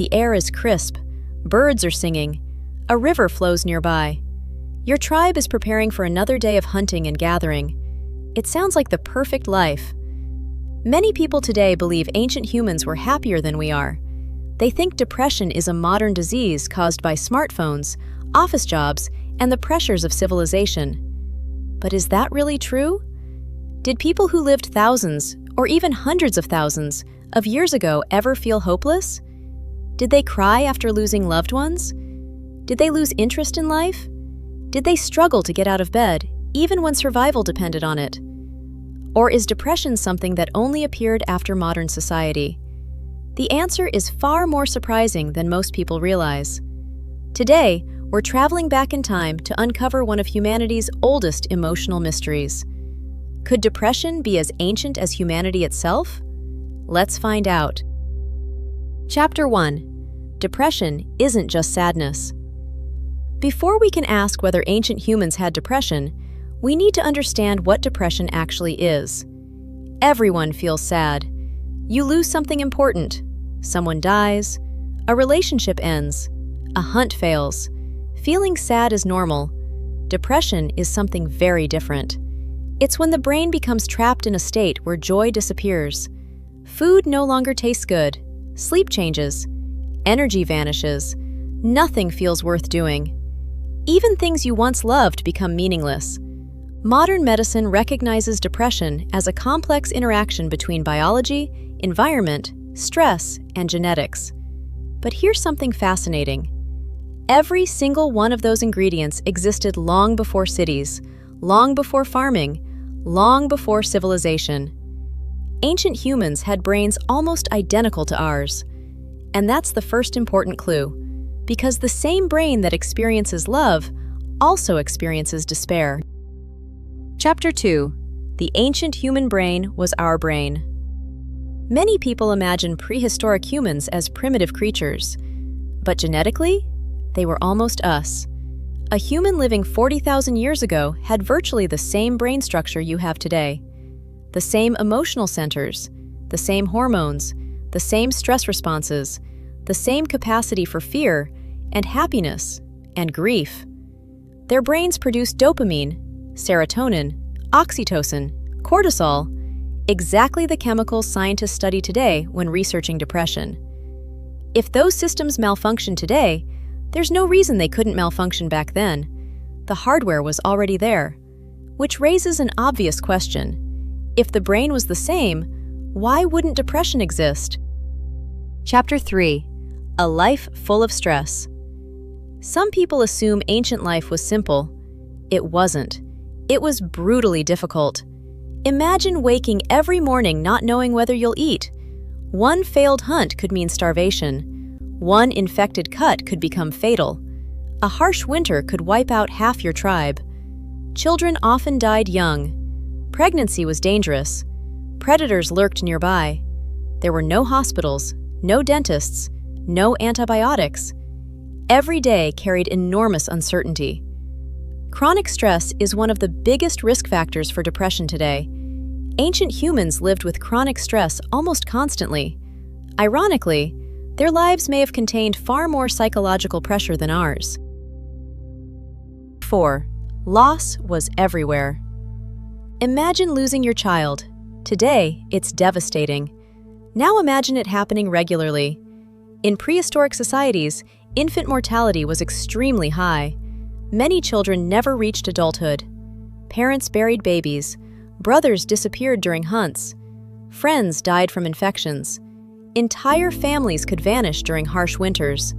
The air is crisp, birds are singing, a river flows nearby. Your tribe is preparing for another day of hunting and gathering. It sounds like the perfect life. Many people today believe ancient humans were happier than we are. They think depression is a modern disease caused by smartphones, office jobs, and the pressures of civilization. But is that really true? Did people who lived thousands, or even hundreds of thousands, of years ago ever feel hopeless? Did they cry after losing loved ones? Did they lose interest in life? Did they struggle to get out of bed, even when survival depended on it? Or is depression something that only appeared after modern society? The answer is far more surprising than most people realize. Today, we're traveling back in time to uncover one of humanity's oldest emotional mysteries. Could depression be as ancient as humanity itself? Let's find out. Chapter 1. Depression isn't just sadness. Before we can ask whether ancient humans had depression, we need to understand what depression actually is. Everyone feels sad. You lose something important. Someone dies. A relationship ends. A hunt fails. Feeling sad is normal. Depression is something very different. It's when the brain becomes trapped in a state where joy disappears. Food no longer tastes good. Sleep changes. Energy vanishes. Nothing feels worth doing. Even things you once loved become meaningless. Modern medicine recognizes depression as a complex interaction between biology, environment, stress, and genetics. But here's something fascinating. Every single one of those ingredients existed long before cities, long before farming, long before civilization. Ancient humans had brains almost identical to ours. And that's the first important clue, because the same brain that experiences love also experiences despair. Chapter 2. The ancient human brain was our brain. Many people imagine prehistoric humans as primitive creatures, but genetically, they were almost us. A human living 40,000 years ago had virtually the same brain structure you have today. The same emotional centers, the same hormones, the same stress responses, the same capacity for fear and happiness and grief. Their brains produced dopamine, serotonin, oxytocin, cortisol, exactly the chemicals scientists study today when researching depression. If those systems malfunction today, there's no reason they couldn't malfunction back then. The hardware was already there, which raises an obvious question. If the brain was the same, why wouldn't depression exist? Chapter 3. A life full of stress. Some people assume ancient life was simple. It wasn't. It was brutally difficult. Imagine waking every morning not knowing whether you'll eat. One failed hunt could mean starvation. One infected cut could become fatal. A harsh winter could wipe out half your tribe. Children often died young. Pregnancy was dangerous. Predators lurked nearby. There were no hospitals, no dentists, no antibiotics. Every day carried enormous uncertainty. Chronic stress is one of the biggest risk factors for depression today. Ancient humans lived with chronic stress almost constantly. Ironically, their lives may have contained far more psychological pressure than ours. 4. Loss was everywhere. Imagine losing your child. Today, it's devastating. Now imagine it happening regularly. In prehistoric societies, infant mortality was extremely high. Many children never reached adulthood. Parents buried babies. Brothers disappeared during hunts. Friends died from infections. Entire families could vanish during harsh winters.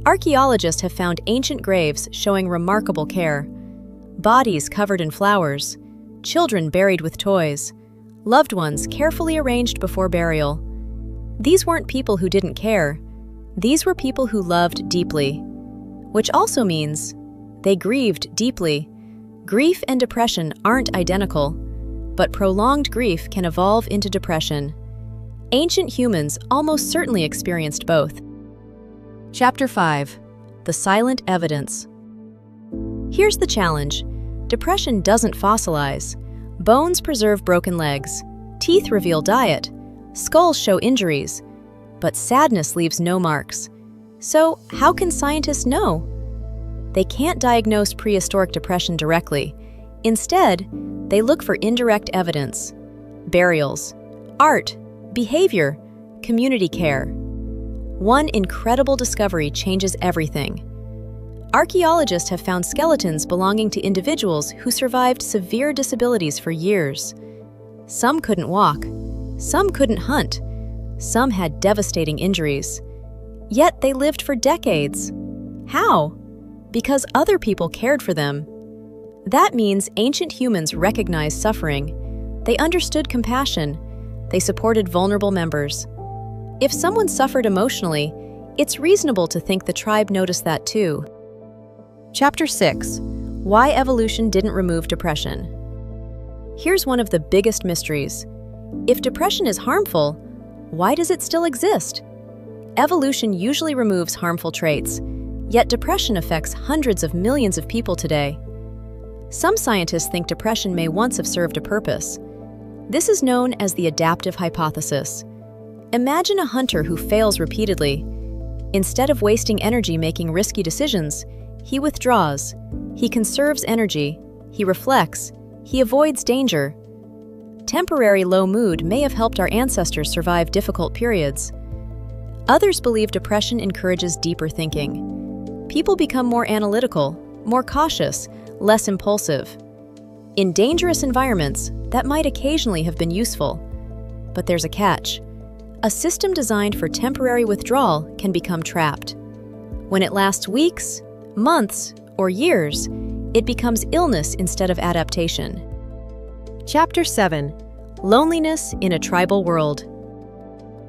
Archaeologists have found ancient graves showing remarkable care. Bodies covered in flowers. Children buried with toys. Loved ones carefully arranged before burial. These weren't people who didn't care. These were people who loved deeply. Which also means they grieved deeply. Grief and depression aren't identical, but prolonged grief can evolve into depression. Ancient humans almost certainly experienced both. Chapter 5. The silent evidence. Here's the challenge. Depression doesn't fossilize. Bones preserve broken legs. Teeth reveal diet. Skulls show injuries. but sadness leaves no marks. So, how can scientists know? They can't diagnose prehistoric depression directly. Instead, they look for indirect evidence: burials, art, behavior, community care. One incredible discovery changes everything. Archaeologists have found skeletons belonging to individuals who survived severe disabilities for years. Some couldn't walk, some couldn't hunt, some had devastating injuries. Yet they lived for decades. How? Because other people cared for them. That means ancient humans recognized suffering. They understood compassion. They supported vulnerable members. If someone suffered emotionally, it's reasonable to think the tribe noticed that too. Chapter 6: Why Evolution Didn't Remove Depression. Here's one of the biggest mysteries. If depression is harmful, why does it still exist? Evolution usually removes harmful traits, yet depression affects hundreds of millions of people today. Some scientists think depression may once have served a purpose. This is known as the adaptive hypothesis. Imagine a hunter who fails repeatedly. Instead of wasting energy making risky decisions, he withdraws. He conserves energy. He reflects. He avoids danger. Temporary low mood may have helped our ancestors survive difficult periods. Others believe depression encourages deeper thinking. People become more analytical, more cautious, less impulsive. In dangerous environments, that might occasionally have been useful. But there's a catch. A system designed for temporary withdrawal can become trapped. When it lasts weeks, months, or years, it becomes illness instead of adaptation. Chapter 7: Loneliness in a Tribal World.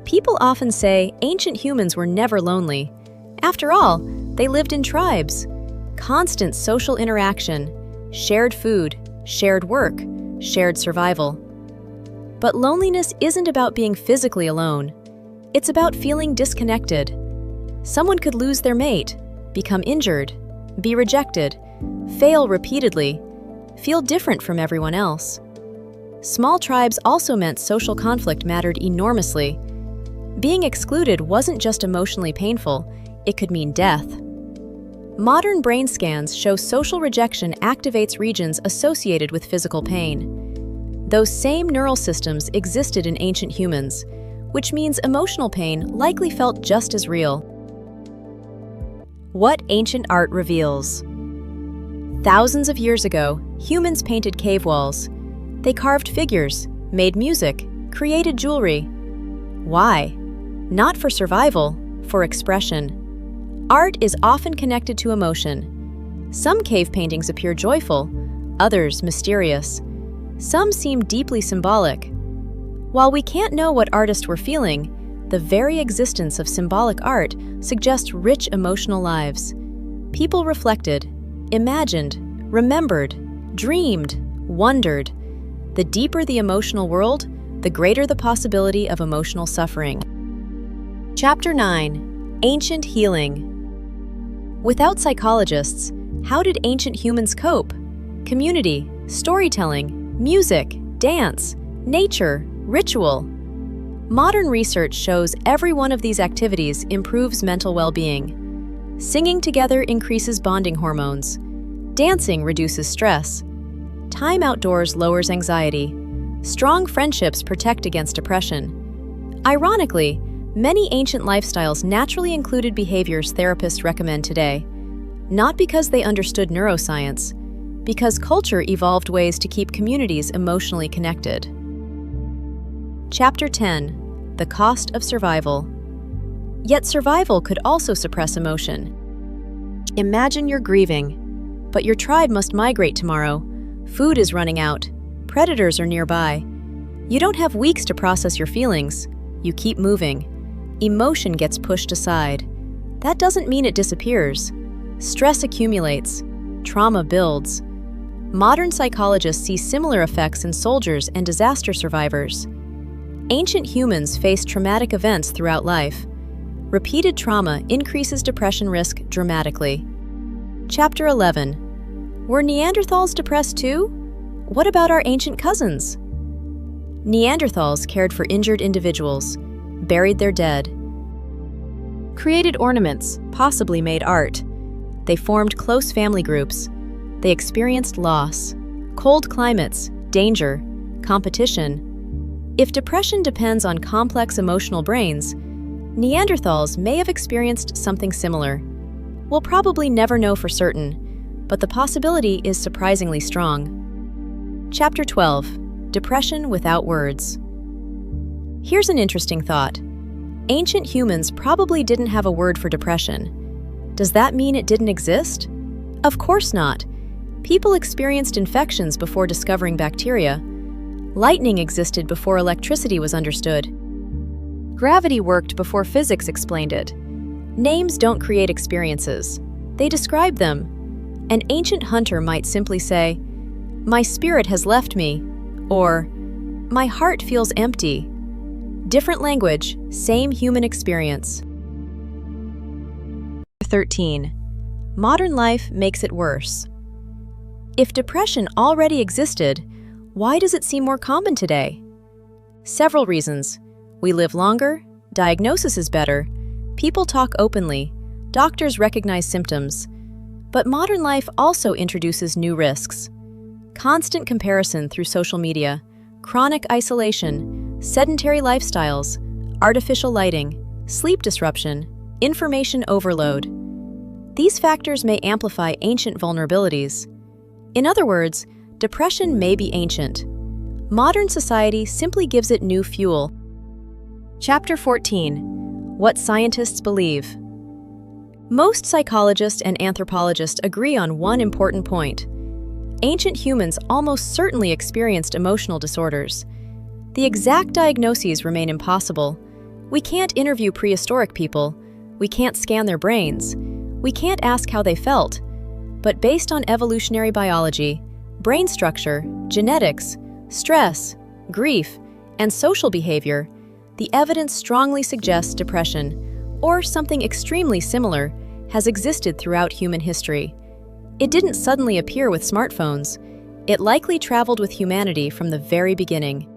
People often say ancient humans were never lonely. After all, they lived in tribes. Constant social interaction, shared food, shared work, shared survival. But loneliness isn't about being physically alone. It's about feeling disconnected. Someone could lose their mate, become injured, be rejected, fail repeatedly, feel different from everyone else. Small tribes also meant social conflict mattered enormously. Being excluded wasn't just emotionally painful, it could mean death. Modern brain scans show social rejection activates regions associated with physical pain. Those same neural systems existed in ancient humans, which means emotional pain likely felt just as real. What ancient art reveals. Thousands of years ago, humans painted cave walls. They carved figures, made music, created jewelry. Why? Not for survival, for expression. Art is often connected to emotion. Some cave paintings appear joyful, others mysterious. Some seem deeply symbolic. While we can't know what artists were feeling, the very existence of symbolic art suggests rich emotional lives. People reflected, imagined, remembered, dreamed, wondered. The deeper the emotional world, the greater the possibility of emotional suffering. Chapter 9: Ancient Healing. Without psychologists, how did ancient humans cope? Community, storytelling, music, dance, nature, ritual. Modern research shows every one of these activities improves mental well-being. Singing together increases bonding hormones. Dancing reduces stress. Time outdoors lowers anxiety. Strong friendships protect against depression. Ironically, many ancient lifestyles naturally included behaviors therapists recommend today, not because they understood neuroscience, because culture evolved ways to keep communities emotionally connected. Chapter 10: The Cost of Survival. Yet survival could also suppress emotion. Imagine you're grieving, but your tribe must migrate tomorrow. Food is running out. Predators are nearby. You don't have weeks to process your feelings. You keep moving. Emotion gets pushed aside. That doesn't mean it disappears. Stress accumulates. Trauma builds. Modern psychologists see similar effects in soldiers and disaster survivors. Ancient humans faced traumatic events throughout life. Repeated trauma increases depression risk dramatically. Chapter 11. Were Neanderthals depressed too? What about our ancient cousins? Neanderthals cared for injured individuals, buried their dead, created ornaments, possibly made art. They formed close family groups. They experienced loss, cold climates, danger, competition. If depression depends on complex emotional brains, Neanderthals may have experienced something similar. We'll probably never know for certain, but the possibility is surprisingly strong. Chapter 12. Depression without words. Here's an interesting thought. Ancient humans probably didn't have a word for depression. Does that mean it didn't exist? Of course not. People experienced infections before discovering bacteria. Lightning existed before electricity was understood. Gravity worked before physics explained it. Names don't create experiences. They describe them. An ancient hunter might simply say, "My spirit has left me," or "My heart feels empty." Different language, same human experience. 13. Modern life makes it worse. If depression already existed, why does it seem more common today? Several reasons. We live longer, diagnosis is better, people talk openly, doctors recognize symptoms. But modern life also introduces new risks. Constant comparison through social media, chronic isolation, sedentary lifestyles, artificial lighting, sleep disruption, information overload. These factors may amplify ancient vulnerabilities. In other words, depression may be ancient. Modern society simply gives it new fuel. Chapter 14. What scientists believe. Most psychologists and anthropologists agree on one important point. Ancient humans almost certainly experienced emotional disorders. The exact diagnoses remain impossible. We can't interview prehistoric people. We can't scan their brains. We can't ask how they felt. But based on evolutionary biology, brain structure, genetics, stress, grief, and social behavior, the evidence strongly suggests depression, or something extremely similar, has existed throughout human history. It didn't suddenly appear with smartphones. It likely traveled with humanity from the very beginning.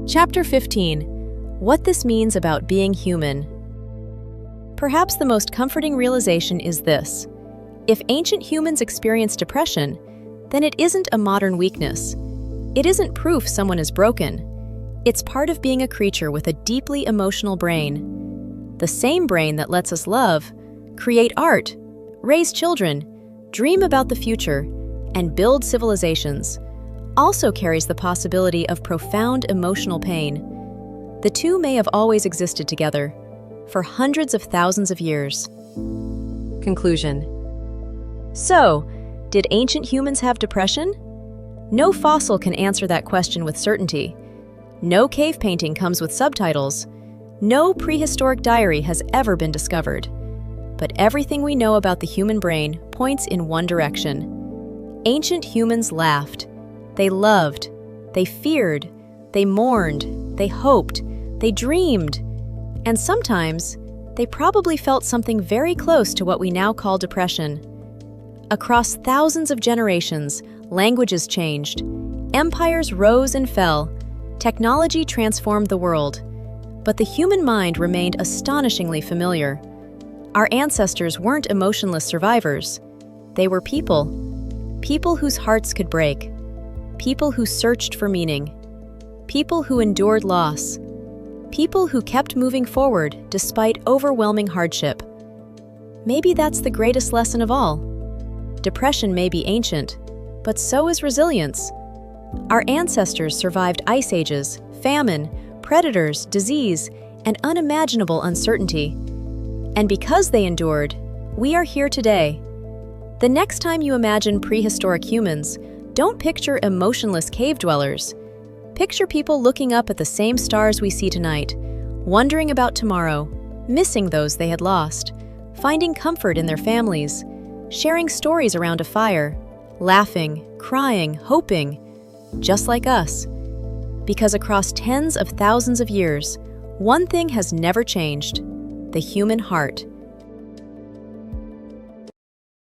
Chapter 15. What this means about being human. Perhaps the most comforting realization is this. If ancient humans experienced depression, then it isn't a modern weakness. It isn't proof someone is broken. It's part of being a creature with a deeply emotional brain. The same brain that lets us love, create art, raise children, dream about the future, and build civilizations, also carries the possibility of profound emotional pain. The two may have always existed together, for hundreds of thousands of years. Conclusion. So, did ancient humans have depression? No fossil can answer that question with certainty. No cave painting comes with subtitles. No prehistoric diary has ever been discovered. But everything we know about the human brain points in one direction. Ancient humans laughed. They loved. They feared. They mourned. They hoped. They dreamed. And sometimes, they probably felt something very close to what we now call depression. Across thousands of generations, languages changed. Empires rose and fell. Technology transformed the world. But the human mind remained astonishingly familiar. Our ancestors weren't emotionless survivors. They were people. People whose hearts could break. People who searched for meaning. People who endured loss. People who kept moving forward despite overwhelming hardship. Maybe that's the greatest lesson of all. Depression may be ancient, but so is resilience. Our ancestors survived ice ages, famine, predators, disease, and unimaginable uncertainty. And because they endured, we are here today. The next time you imagine prehistoric humans, don't picture emotionless cave dwellers. Picture people looking up at the same stars we see tonight, wondering about tomorrow, missing those they had lost, finding comfort in their families, sharing stories around a fire, laughing, crying, hoping, just like us. Because across tens of thousands of years, one thing has never changed: the human heart.